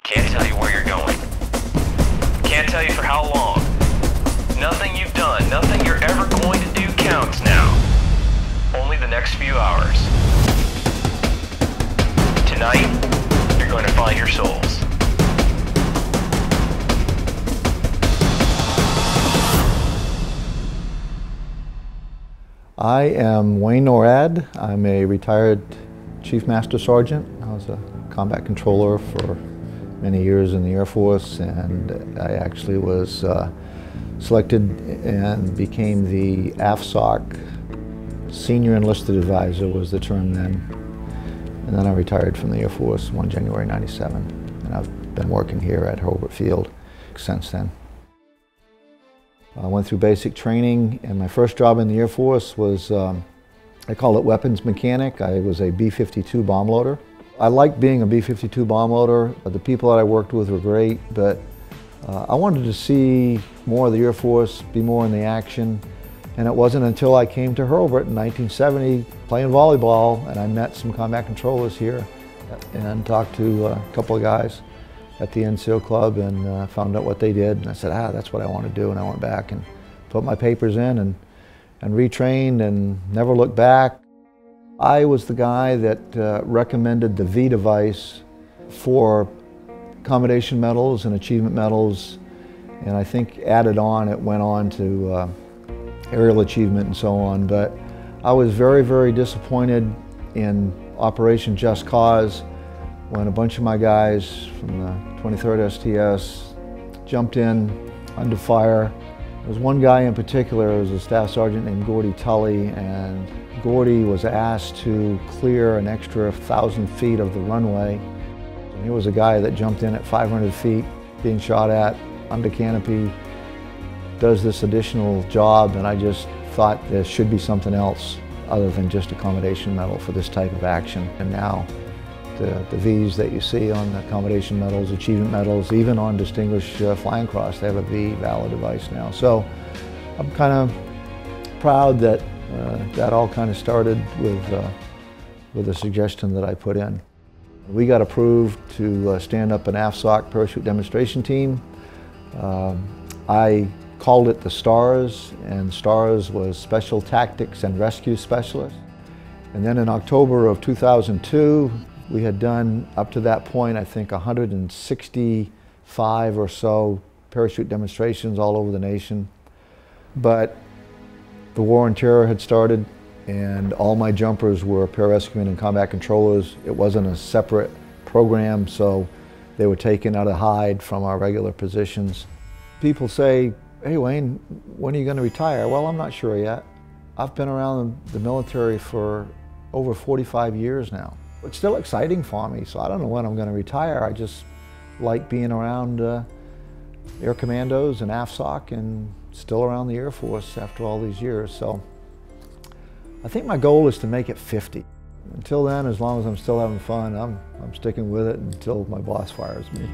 Can't tell you where you're going. Can't tell you for how long. Nothing you've done, nothing you're ever going to do counts now. Only the next few hours. Tonight, you're going to find your souls. I am Wayne Norrad. I'm a retired Chief Master Sergeant. I was a combat controller for many years in the Air Force, and I actually was selected and became the AFSOC Senior Enlisted Advisor was the term then. And then I retired from the Air Force on January '97, and I've been working here at Hurlburt Field since then. I went through basic training, and my first job in the Air Force was, I call it weapons mechanic. I was a B-52 bomb loader. I liked being a B-52 bomb loader. The people that I worked with were great, but I wanted to see more of the Air Force, be more in the action. And it wasn't until I came to Hurlburt in 1970 playing volleyball, and I met some combat controllers here and talked to a couple of guys at the NCO club and found out what they did, and I said, that's what I want to do, and I went back and put my papers in and retrained and never looked back. I was the guy that recommended the V device for commendation medals and achievement medals, and I think added on, it went on to aerial achievement and so on, but I was very, very disappointed in Operation Just Cause when a bunch of my guys from the 23rd STS jumped in under fire. There was one guy in particular, it was a staff sergeant named Gordy Tully, and Gordy was asked to clear an extra 1,000 feet of the runway. And he was a guy that jumped in at 500 feet, being shot at, under canopy, does this additional job, and I just thought there should be something else other than just a commendation medal for this type of action. And now the V's that you see on the commendation medals, achievement medals, even on Distinguished Flying Cross, they have a V valid device now. So I'm kind of proud that that all kind of started with a suggestion that I put in. We got approved to stand up an AFSOC parachute demonstration team. I called it the STARS, and STARS was Special Tactics and Rescue Specialist. And then in October of 2002, we had done, up to that point, I think 165 or so parachute demonstrations all over the nation. But the war on terror had started, and all my jumpers were pararescuemen and combat controllers. It wasn't a separate program, so they were taken out of hide from our regular positions. People say, hey Wayne, when are you going to retire? Well, I'm not sure yet. I've been around the military for over 45 years now. It's still exciting for me, so I don't know when I'm going to retire. I just like being around Air Commandos and AFSOC and still around the Air Force after all these years. So I think my goal is to make it 50. Until then, as long as I'm still having fun, I'm sticking with it until my boss fires me.